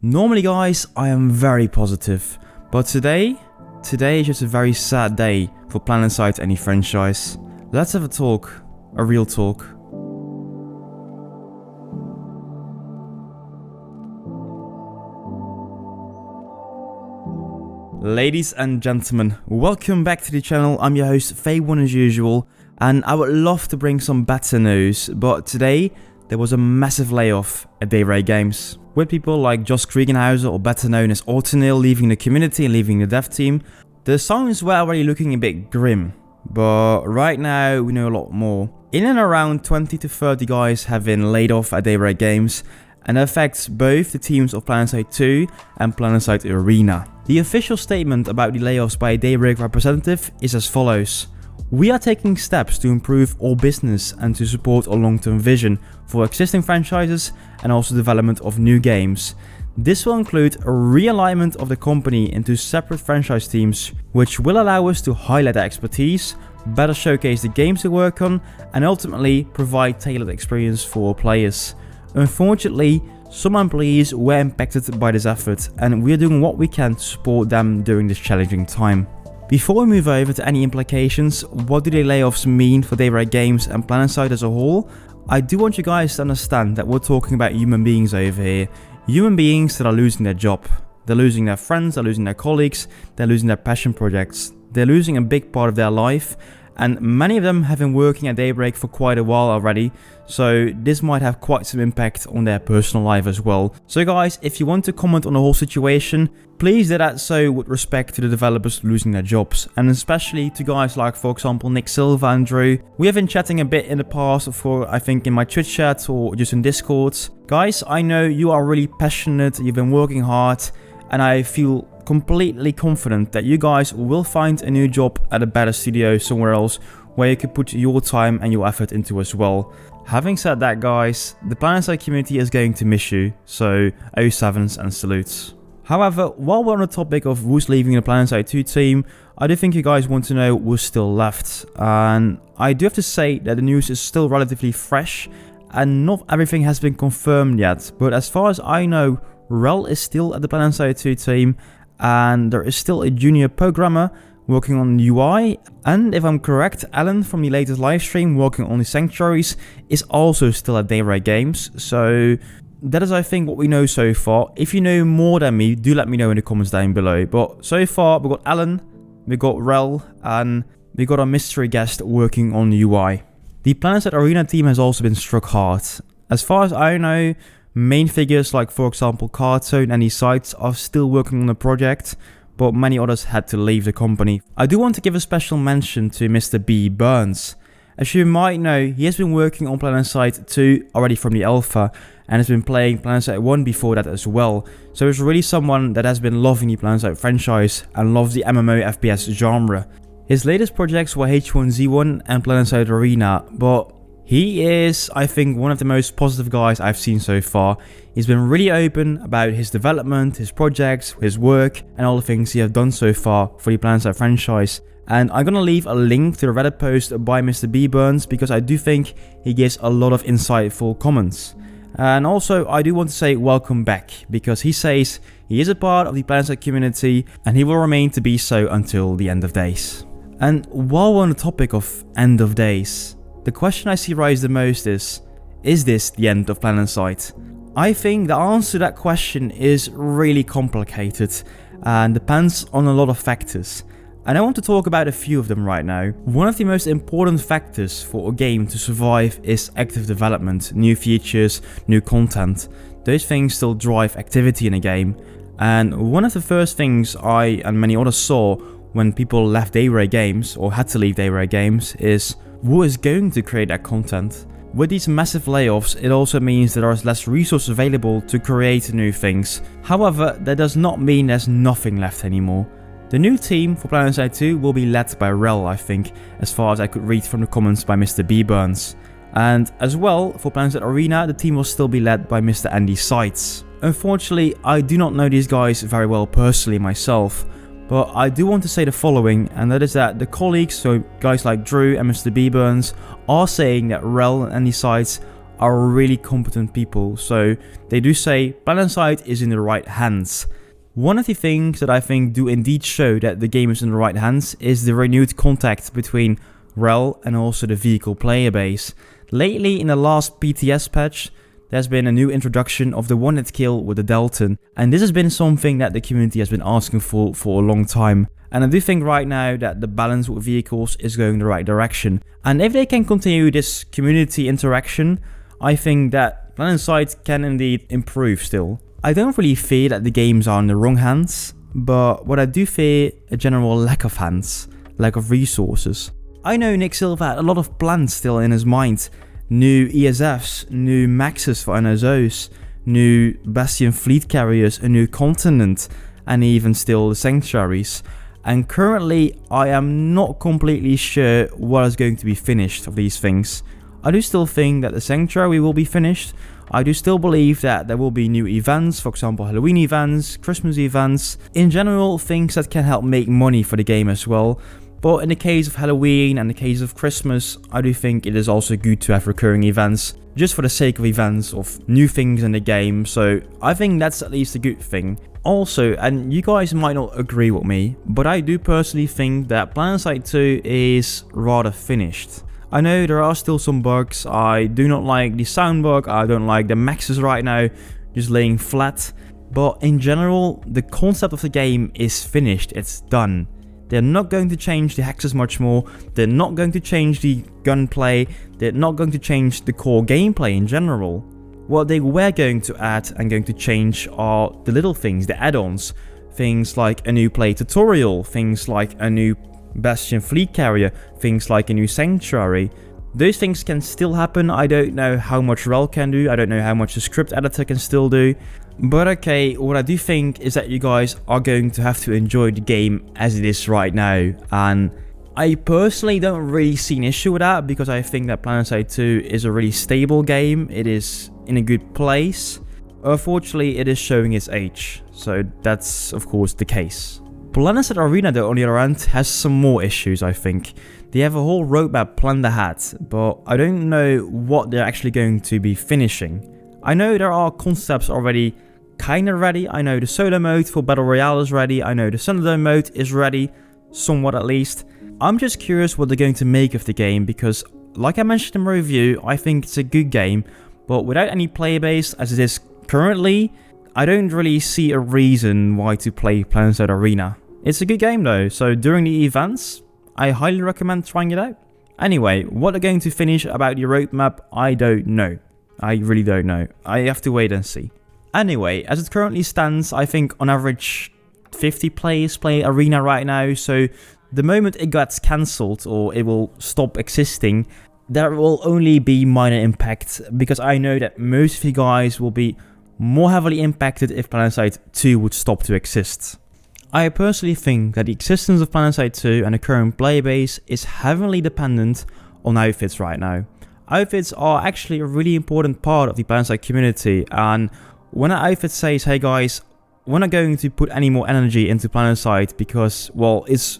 Normally guys, I am very positive, but today is just a very sad day for Planetside any franchise. Let's have a talk, a real talk. Ladies and gentlemen, welcome back to the channel. I'm your host Faye1 as usual, and I would love to bring some better news, but today there was a massive layoff at Daybreak Games. With people like Josh Kriegenhauser, or better known as Autonil, leaving the community and leaving the dev team, the signs were already looking a bit grim. But right now we know a lot more. In and around 20 to 30 guys have been laid off at Daybreak Games, and it affects both the teams of Planetside 2 and Planetside Arena. The official statement about the layoffs by a Daybreak representative is as follows. We are taking steps to improve our business and to support our long-term vision for existing franchises and also development of new games. This will include a realignment of the company into separate franchise teams, which will allow us to highlight our expertise, better showcase the games we work on, and ultimately provide tailored experience for our players. Unfortunately, some employees were impacted by this effort, and we are doing what we can to support them during this challenging time. Before we move over to any implications, what do the layoffs mean for Daybreak Games and Planetside as a whole? I do want you guys to understand that we're talking about human beings over here. Human beings that are losing their job. They're losing their friends, they're losing their colleagues, they're losing their passion projects. They're losing a big part of their life, and many of them have been working at Daybreak for quite a while already, so this might have quite some impact on their personal life as well. So guys, if you want to comment on the whole situation, please do that so with respect to the developers losing their jobs, and especially to guys like, for example, Nick Silva and Drew. We have been chatting a bit in the past, I think in my Twitch chat or just in Discord. Guys, I know you are really passionate, you've been working hard, and I feel completely confident that you guys will find a new job at a better studio somewhere else where you could put your time and your effort into as well. Having said that guys, the Planetside community is going to miss you, so 07s and salutes. However, while we're on the topic of who's leaving the Planetside 2 team, I do think you guys want to know who's still left, and I do have to say that the news is still relatively fresh and not everything has been confirmed yet, but as far as I know, Rel is still at the Planetside 2 team, and there is still a junior programmer working on UI, and if I'm correct, Alan from the latest livestream working on the sanctuaries is also still at Daybreak Games. So that is, I think, what we know so far. If you know more than me, do let me know in the comments down below. But so far we've got Alan, we've got Rel, and we got a mystery guest working on UI. The Planetside Arena team has also been struck hard. As far as I know, main figures like, for example, Cartone and his sites are still working on the project, but many others had to leave the company. I do want to give a special mention to Mr. B. Burns. As you might know, he has been working on Planetside 2 already from the alpha, and has been playing Planetside 1 before that as well. So he's really someone that has been loving the Planetside franchise and loves the MMO FPS genre. His latest projects were H1Z1 and Planetside Arena, but he is, I think, one of the most positive guys I've seen so far. He's been really open about his development, his projects, his work, and all the things he has done so far for the Planetside franchise. And I'm gonna leave a link to the Reddit post by Mr. B. Burns because I do think he gives a lot of insightful comments. And also, I do want to say welcome back because he says he is a part of the Planetside community and he will remain to be so until the end of days. And while we're on the topic of end of days, the question I see rise the most is this the end of Planetside? I think the answer to that question is really complicated and depends on a lot of factors. And I want to talk about a few of them right now. One of the most important factors for a game to survive is active development, new features, new content. Those things still drive activity in a game. And one of the first things I and many others saw when people left Daybreak Games or had to leave Daybreak Games is who is going to create that content. With these massive layoffs, it also means that there is less resources available to create new things. However, that does not mean there's nothing left anymore. The new team for Planetside 2 will be led by Rel, I think, as far as I could read from the comments by Mr. B. Burns. And as well, for Planetside Arena, the team will still be led by Mr. Andy Sites. Unfortunately, I do not know these guys very well personally myself, but I do want to say the following, and that is that the colleagues, so guys like Drew and Mr. B. Burns, are saying that Rel and Andy Sites are really competent people, so they do say Planetside is in the right hands. One of the things that I think do indeed show that the game is in the right hands is the renewed contact between Rel and also the vehicle player base. Lately, in the last PTS patch, there's been a new introduction of the one-hit kill with the Delton, and this has been something that the community has been asking for a long time. And I do think right now that the balance with vehicles is going the right direction. And if they can continue this community interaction, I think that Planetside can indeed improve still. I don't really fear that the games are in the wrong hands, but what I do fear a general lack of hands, lack of resources. I know Nick Silva had a lot of plans still in his mind. New ESFs, new maxes for NSOs, new Bastion fleet carriers, a new continent, and even still the sanctuaries. And currently I am not completely sure what is going to be finished of these things. I do still think that the sanctuary will be finished. I do still believe that there will be new events, for example Halloween events, Christmas events, in general things that can help make money for the game as well. But in the case of Halloween and the case of Christmas, I do think it is also good to have recurring events, just for the sake of events, of new things in the game, so I think that's at least a good thing. Also, and you guys might not agree with me, but I do personally think that Planetside 2 is rather finished. I know there are still some bugs. I do not like the sound bug, I don't like the maxes right now, just laying flat. But in general, the concept of the game is finished, it's done. They're not going to change the hexes much more, they're not going to change the gunplay, they're not going to change the core gameplay in general. What they were going to add and going to change are the little things, the add-ons. Things like a new play tutorial, things like a new Bastion fleet carrier, things like a new sanctuary. Those things can still happen. I don't know how much Rel can do, I don't know how much the script editor can still do. But okay, what I do think is that you guys are going to have to enjoy the game as it is right now. And I personally don't really see an issue with that, because I think that Planetside 2 is a really stable game. It is in a good place. Unfortunately, it is showing its age, so that's of course the case. Planetside Arena though, on the other hand, has some more issues I think. They have a whole roadmap planned ahead, but I don't know what they're actually going to be finishing. I know there are concepts already kinda ready. I know the solo mode for Battle Royale is ready, I know the Thunderdome mode is ready, somewhat at least. I'm just curious what they're going to make of the game, because like I mentioned in my review, I think it's a good game, but without any player base as it is currently, I don't really see a reason why to play Planetside Arena. It's a good game though, so during the events, I highly recommend trying it out. Anyway, what they're going to finish about the roadmap, I don't know. I really don't know. I have to wait and see. Anyway, as it currently stands, I think on average 50 players play Arena right now, so the moment it gets cancelled or it will stop existing, there will only be minor impact, because I know that most of you guys will be more heavily impacted if Planetside 2 would stop to exist. I personally think that the existence of Planetside 2 and the current player base is heavily dependent on outfits right now. Outfits are actually a really important part of the Planetside community, and when an outfit says, hey guys, we're not going to put any more energy into Planetside because, well, it's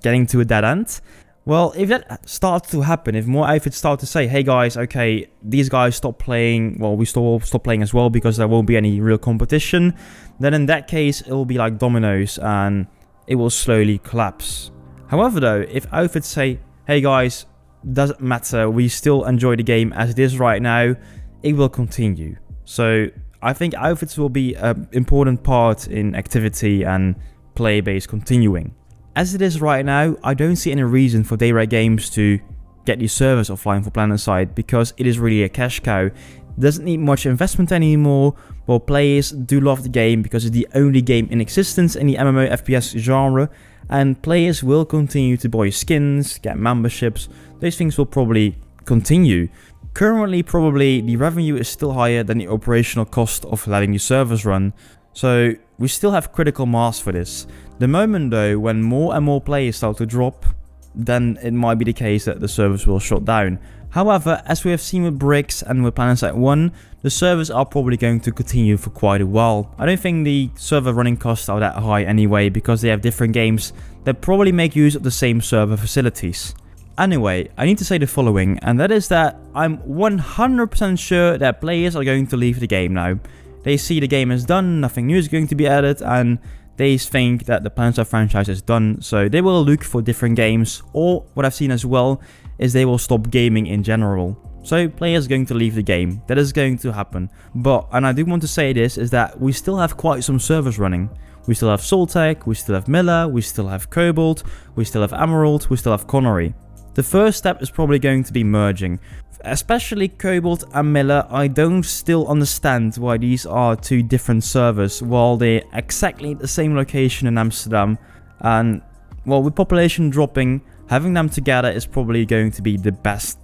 getting to a dead end. Well, if that starts to happen, if more outfits start to say, hey guys, okay, these guys stop playing, well, we stop playing as well because there won't be any real competition, then in that case, it will be like dominoes and it will slowly collapse. However though, if outfits say, hey guys, doesn't matter, we still enjoy the game as it is right now, it will continue. So I think outfits will be an important part in activity and player base continuing. As it is right now, I don't see any reason for Daybreak Games to get the servers offline for Planetside, because it is really a cash cow. It doesn't need much investment anymore, while players do love the game because it's the only game in existence in the MMO FPS genre, and players will continue to buy skins, get memberships. Those things will probably continue. Currently, probably the revenue is still higher than the operational cost of letting the servers run, so we still have critical mass for this. The moment though, when more and more players start to drop, then it might be the case that the servers will shut down. However, as we have seen with Bricks and with Planetside 1, the servers are probably going to continue for quite a while. I don't think the server running costs are that high anyway, because they have different games that probably make use of the same server facilities. Anyway, I need to say the following, and that is that I'm 100% sure that players are going to leave the game now. They see the game is done, nothing new is going to be added, and they think that the Planetside franchise is done, so they will look for different games, or what I've seen as well is they will stop gaming in general. So players are going to leave the game. That is going to happen. But, and I do want to say this, is that we still have quite some servers running. We still have Soltec, we still have Miller, we still have Cobalt, we still have Emerald, we still have Connery. The first step is probably going to be merging. Especially Cobalt and Miller, I don't still understand why these are two different servers while they're exactly the same location in Amsterdam. And, well, with population dropping, having them together is probably going to be the best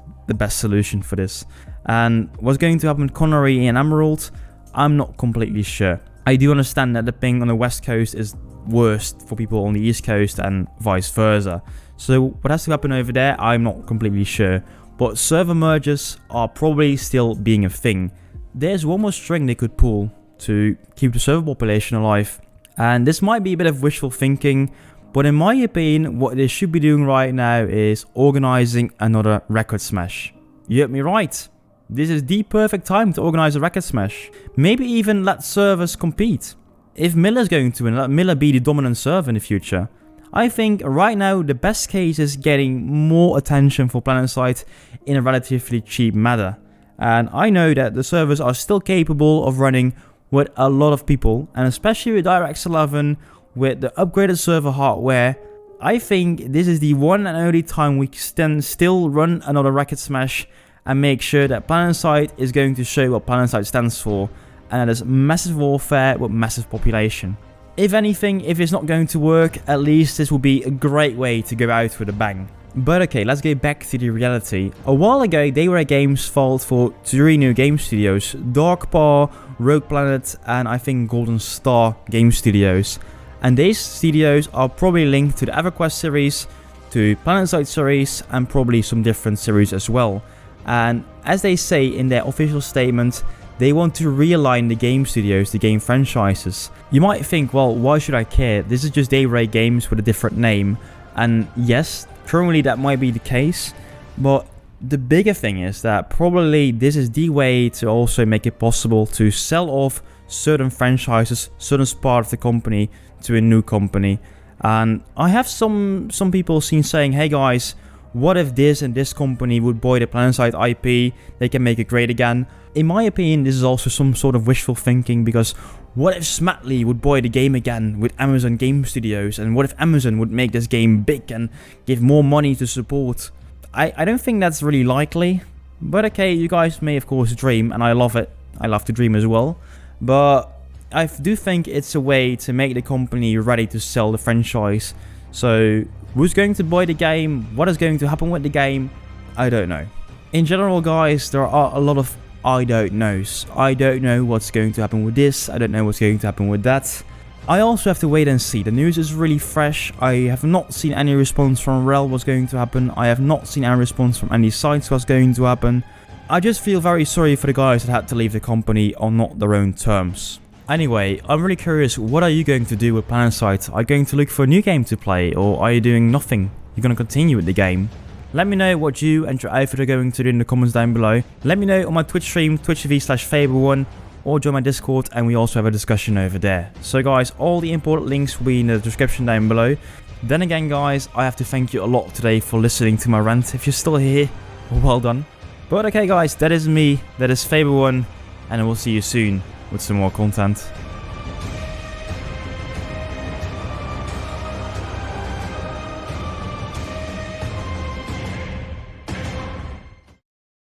solution for this. And what's going to happen with Connery and Emerald, I'm not completely sure. I do understand that the ping on the west coast is worse for people on the east coast and vice versa. So what has to happen over there, I'm not completely sure. But server mergers are probably still being a thing. There's one more string they could pull to keep the server population alive. And this might be a bit of wishful thinking, but in my opinion, what they should be doing right now is organizing another record smash. You heard me right. This is the perfect time to organize a record smash. Maybe even let servers compete. If Miller's going to win, let Miller be the dominant server in the future. I think right now the best case is getting more attention for Planetside in a relatively cheap manner. And I know that the servers are still capable of running with a lot of people, and especially with DirectX 11, with the upgraded server hardware, I think this is the one and only time we can still run another record smash and make sure that Planetside is going to show what Planetside stands for, and that is massive warfare with massive population. If anything, if it's not going to work, at least this will be a great way to go out with a bang. But okay, let's get back to the reality. A while ago, Daybreak Games filed for 3 new game studios: Dark Paw, Rogue Planet, and I think Golden Star Game Studios. And these studios are probably linked to the EverQuest series, to Planetside series, and probably some different series as well. And as they say in their official statement, they want to realign the game studios, the game franchises. You might think, well, why should I care? This is just Daybreak Games with a different name. And yes, currently that might be the case, but the bigger thing is that probably this is the way to also make it possible to sell off certain franchises, certain part of the company to a new company. And I have some people seen saying, hey guys, what if this and this company would buy the Planetside IP, they can make it great again. In my opinion, this is also some sort of wishful thinking, because what if Smatley would buy the game again with Amazon Game Studios, and what if Amazon would make this game big and give more money to support? I don't think that's really likely, but okay, you guys may of course dream, and I love it. I love to dream as well, but I do think it's a way to make the company ready to sell the franchise. So who's going to buy the game? What is going to happen with the game? I don't know. In general, guys, there are a lot of I don't knows. I don't know what's going to happen with this. I don't know what's going to happen with that. I also have to wait and see. The news is really fresh. I have not seen any response from Rel what's going to happen. I have not seen any response from any sites what's going to happen. I just feel very sorry for the guys that had to leave the company on not their own terms. Anyway, I'm really curious, what are you going to do with Planetside? Are you going to look for a new game to play, or are you doing nothing? You're going to continue with the game? Let me know what you and your outfit are going to do in the comments down below. Let me know on my Twitch stream, twitch.tv/Fable1, or join my Discord, and we also have a discussion over there. So guys, all the important links will be in the description down below. Then again guys, I have to thank you a lot today for listening to my rant. If you're still here, well done. But okay guys, that is me, that is Fable1, and I will see you soon with some more content.